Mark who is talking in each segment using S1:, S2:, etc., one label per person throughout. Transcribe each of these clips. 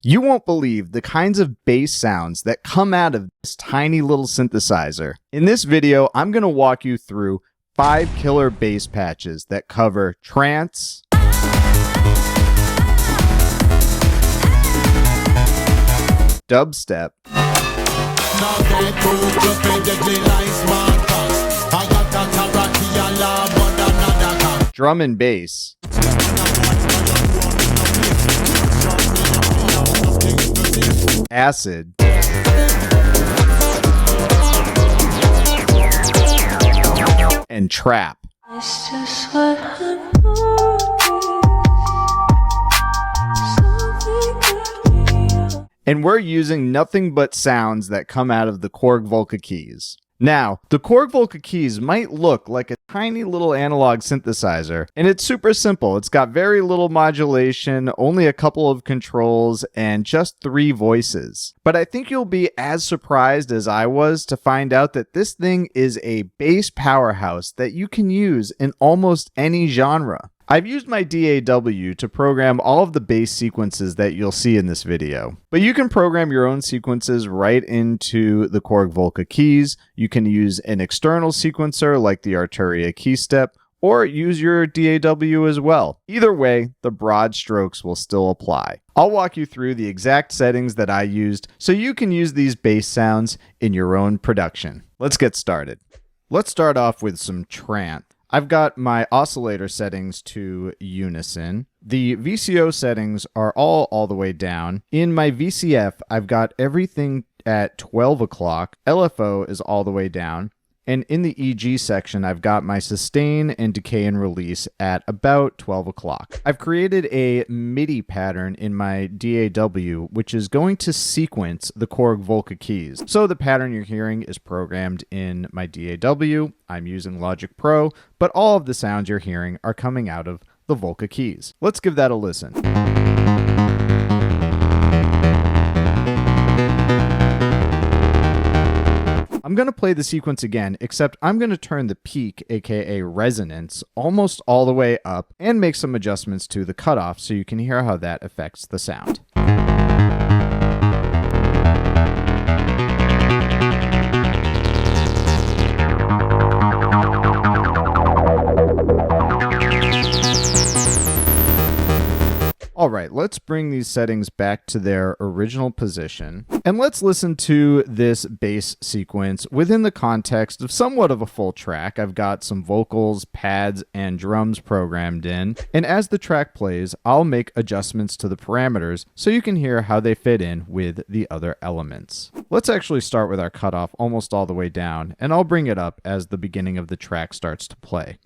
S1: You won't believe the kinds of bass sounds that come out of this tiny little synthesizer. In this video, I'm going to walk you through 5 killer bass patches that cover trance, dubstep, drum and bass, acid, and trap. And we're using nothing but sounds that come out of the Korg Volca Keys. Now, the Korg Volca Keys might look like a tiny little analog synthesizer, and it's super simple. It's got very little modulation, only a couple of controls, and just 3 voices. But I think you'll be as surprised as I was to find out that this thing is a bass powerhouse that you can use in almost any genre. I've used my DAW to program all of the bass sequences that you'll see in this video. But you can program your own sequences right into the Korg Volca Keys. You can use an external sequencer like the Arturia Keystep, or use your DAW as well. Either way, the broad strokes will still apply. I'll walk you through the exact settings that I used so you can use these bass sounds in your own production. Let's get started. Let's start off with some trance. I've got my oscillator settings to unison. The VCO settings are all the way down. In my VCF, I've got everything at 12 o'clock. LFO is all the way down. And in the EG section, I've got my sustain and decay and release at about 12 o'clock. I've created a MIDI pattern in my DAW, which is going to sequence the Korg Volca Keys. So the pattern you're hearing is programmed in my DAW. I'm using Logic Pro, but all of the sounds you're hearing are coming out of the Volca Keys. Let's give that a listen. I'm going to play the sequence again, except I'm going to turn the peak, aka resonance, almost all the way up and make some adjustments to the cutoff so you can hear how that affects the sound. Alright, let's bring these settings back to their original position, and let's listen to this bass sequence within the context of somewhat of a full track. I've got some vocals, pads, and drums programmed in, and as the track plays, I'll make adjustments to the parameters so you can hear how they fit in with the other elements. Let's actually start with our cutoff almost all the way down, and I'll bring it up as the beginning of the track starts to play.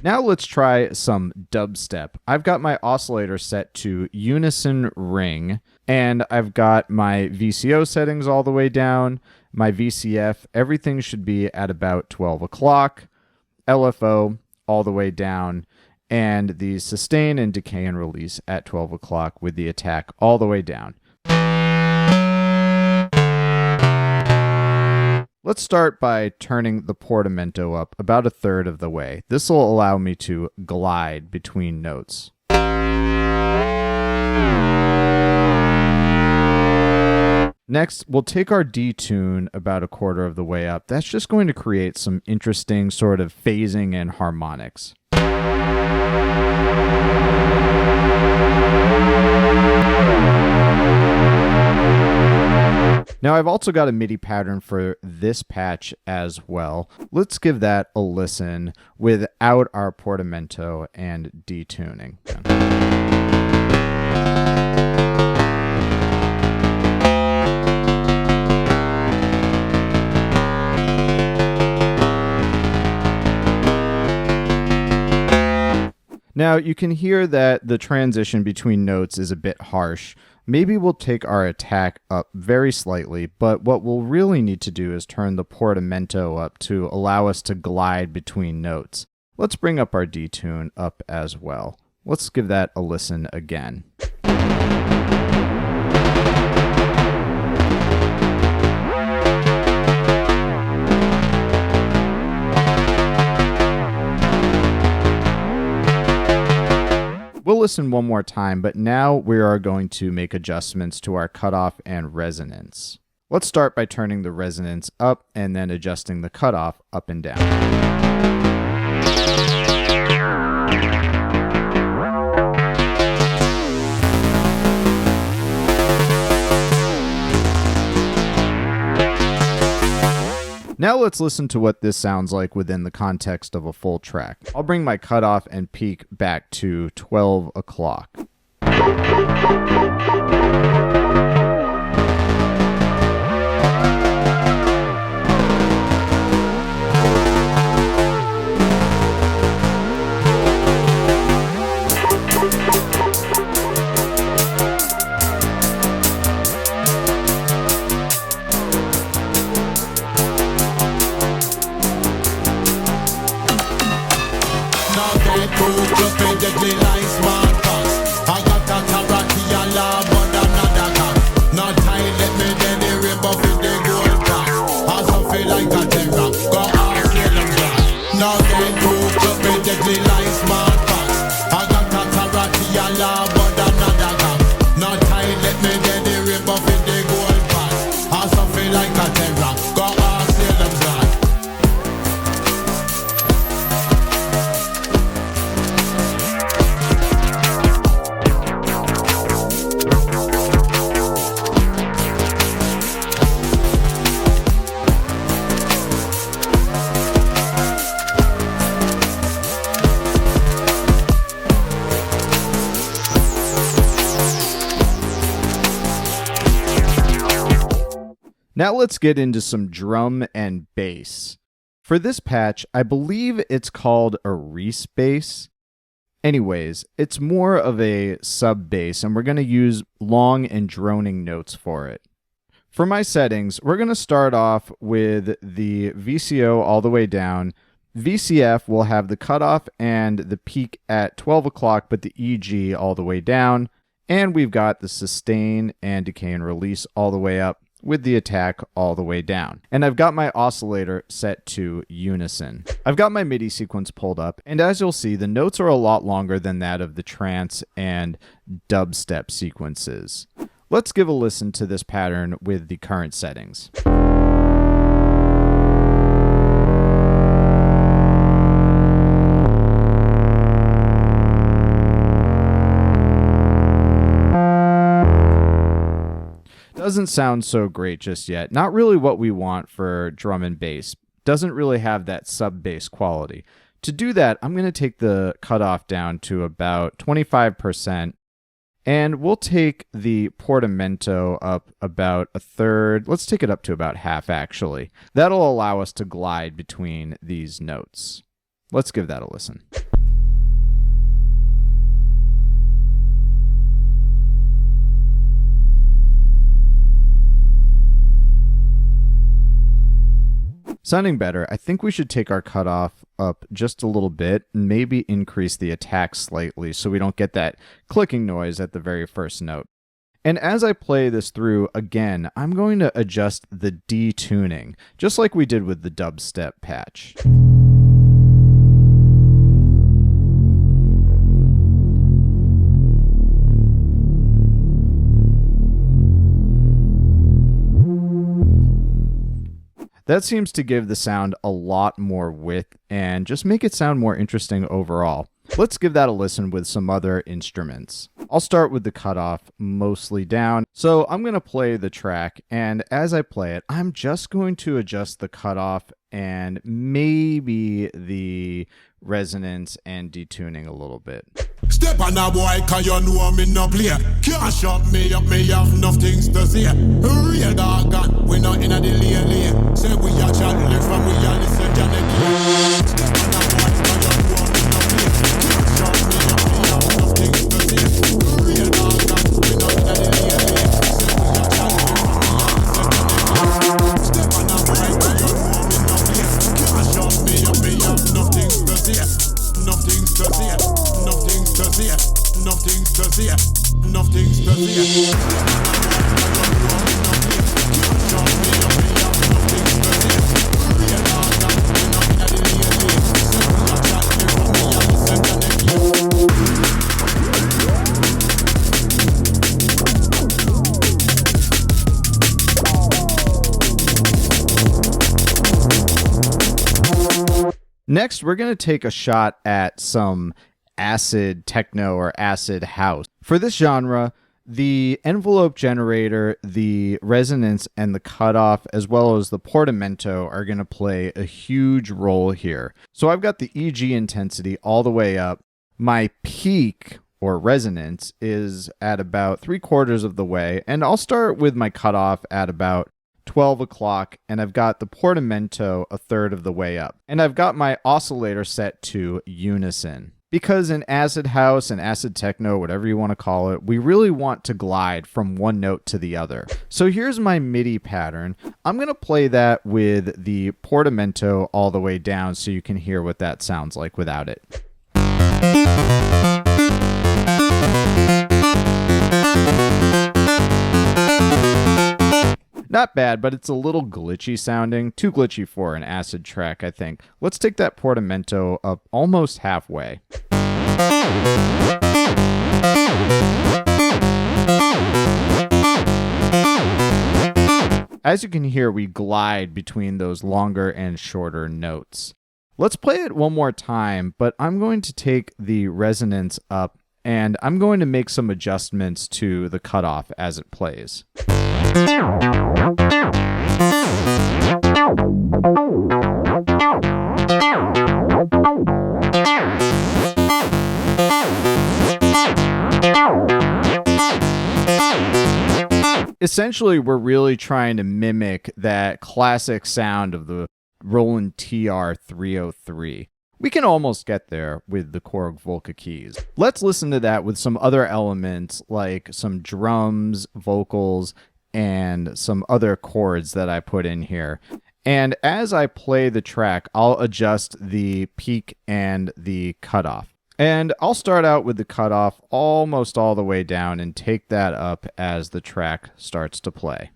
S1: Now let's try some dubstep. I've got my oscillator set to unison ring, and I've got my VCO settings all the way down. My VCF, everything should be at about 12 o'clock. LFO all the way down, and the sustain and decay and release at 12 o'clock with the attack all the way down. Let's start by turning the portamento up about 1/3 of the way. This will allow me to glide between notes. Next, we'll take our detune about a quarter of the way up. That's just going to create some interesting sort of phasing and harmonics. Now I've also got a MIDI pattern for this patch as well. Let's give that a listen without our portamento and detuning. Now you can hear that the transition between notes is a bit harsh. Maybe we'll take our attack up very slightly, but what we'll really need to do is turn the portamento up to allow us to glide between notes. Let's bring up our detune up as well. Let's give that a listen again. We'll listen one more time, but now we are going to make adjustments to our cutoff and resonance. Let's start by turning the resonance up and then adjusting the cutoff up and down. Now let's listen to what this sounds like within the context of a full track. I'll bring my cutoff and peak back to 12 o'clock. Now let's get into some drum and bass. For this patch, I believe it's called a Reese bass. Anyways, it's more of a sub bass, and we're going to use long and droning notes for it. For my settings, we're going to start off with the VCO all the way down. VCF will have the cutoff and the peak at 12 o'clock, but the EG all the way down. And we've got the sustain and decay and release all the way up, with the attack all the way down. And I've got my oscillator set to unison. I've got my MIDI sequence pulled up, and as you'll see, the notes are a lot longer than that of the trance and dubstep sequences. Let's give a listen to this pattern with the current settings. Doesn't sound so great just yet. Not really what we want for drum and bass. Doesn't really have that sub bass quality. To do that, I'm going to take the cutoff down to about 25%, and we'll take the portamento up about a third. Let's take it up to about half, actually. That'll allow us to glide between these notes. Let's give that a listen. Sounding better. I think we should take our cutoff up just a little bit and maybe increase the attack slightly so we don't get that clicking noise at the very first note. And as I play this through again, I'm going to adjust the detuning, just like we did with the dubstep patch. That seems to give the sound a lot more width and just make it sound more interesting overall. Let's give that a listen with some other instruments. I'll start with the cutoff mostly down. So I'm going to play the track, and as I play it, I'm just going to adjust the cutoff and maybe the resonance and detuning a little bit.
S2: Step on a boy, cause you know me no play. Can't shut me up, me have enough things to say. Real dog gun, we not in a delay. Say we are chat left and we are listen to the game. Step on a boy, cause you know me no play. Can't shut me up, me have enough things to say. Real dog gun, we not in a delay. Say we are chat left and we are listen to the game. Step on a boy, cause you know me no play. Can't shut me up, me have enough things to say. Enough things to say. Nothing to say, nothing to say, nothing to say.
S1: Next, we're going to take a shot at some acid techno or acid house. For this genre, the envelope generator, the resonance, and the cutoff, as well as the portamento, are going to play a huge role here. So I've got the EG intensity all the way up. My peak, or resonance, is at about 3/4 of the way, and I'll start with my cutoff at about 12 o'clock, and I've got the portamento 1/3 of the way up. And I've got my oscillator set to unison. Because in acid house and acid techno, whatever you want to call it, we really want to glide from one note to the other. So here's my MIDI pattern. I'm going to play that with the portamento all the way down so you can hear what that sounds like without it. Not bad, but it's a little glitchy sounding. Too glitchy for an acid track, I think. Let's take that portamento up almost halfway. As you can hear, we glide between those longer and shorter notes. Let's play it one more time, but I'm going to take the resonance up and I'm going to make some adjustments to the cutoff as it plays. Essentially, we're really trying to mimic that classic sound of the Roland TR-303. We can almost get there with the Korg Volca Keys. Let's listen to that with some other elements like some drums, vocals, and some other chords that I put in here. And as I play the track, I'll adjust the peak and the cutoff. And I'll start out with the cutoff almost all the way down and take that up as the track starts to play.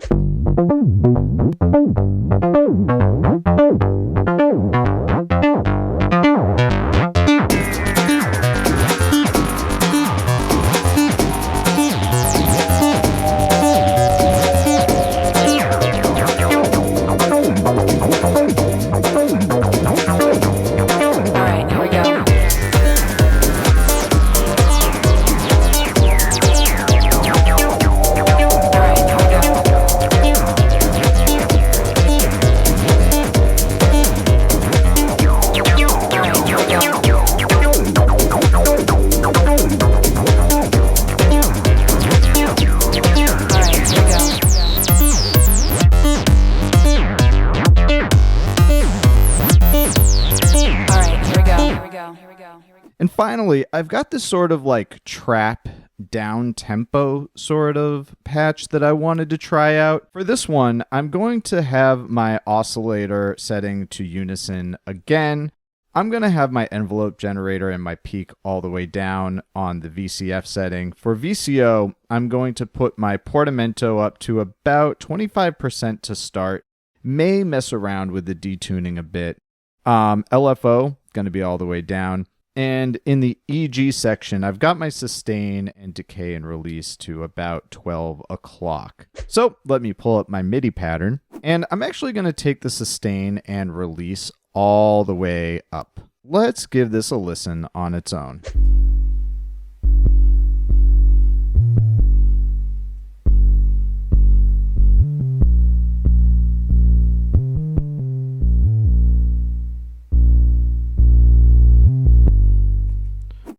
S1: And finally, I've got this sort of like trap down-tempo sort of patch that I wanted to try out. For this one, I'm going to have my oscillator setting to unison again. I'm going to have my envelope generator and my peak all the way down on the VCF setting. For VCO, I'm going to put my portamento up to about 25% to start. May mess around with the detuning a bit. LFO, going to be all the way down. And in the EG section, I've got my sustain and decay and release to about 12 o'clock. So let me pull up my MIDI pattern, and I'm actually going to take the sustain and release all the way up. Let's give this a listen on its own.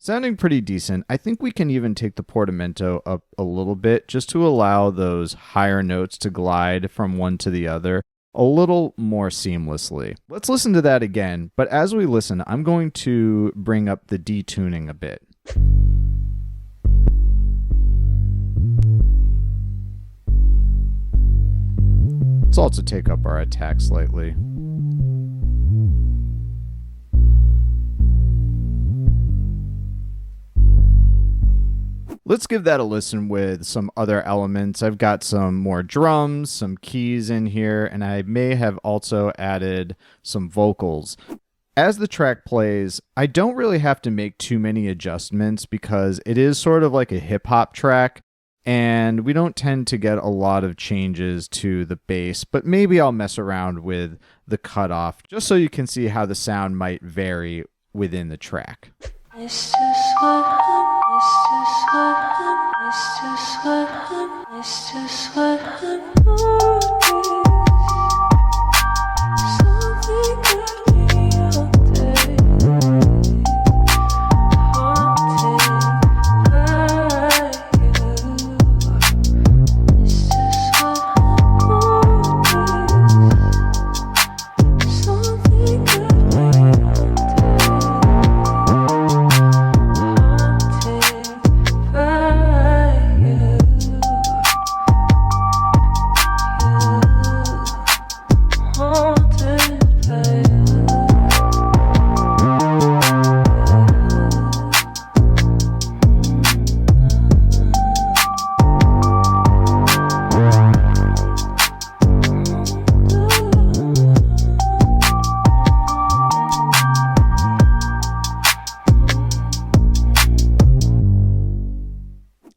S1: Sounding pretty decent. I think we can even take the portamento up a little bit just to allow those higher notes to glide from one to the other a little more seamlessly. Let's listen to that again, but as we listen, I'm going to bring up the detuning a bit. Let's also take up our attack slightly. Let's give that a listen with some other elements. I've got some more drums, some keys in here, and I may have also added some vocals. As the track plays, I don't really have to make too many adjustments because it is sort of like a hip-hop track, and we don't tend to get a lot of changes to the bass, but maybe I'll mess around with the cutoff just so you can see how the sound might vary within the track.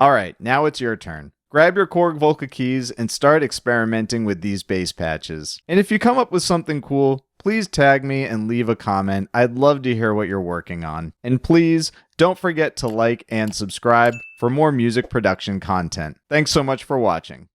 S1: All right, now it's your turn. Grab your Korg Volca Keys and start experimenting with these bass patches. And if you come up with something cool, please tag me and leave a comment. I'd love to hear what you're working on. And please don't forget to like and subscribe for more music production content. Thanks so much for watching.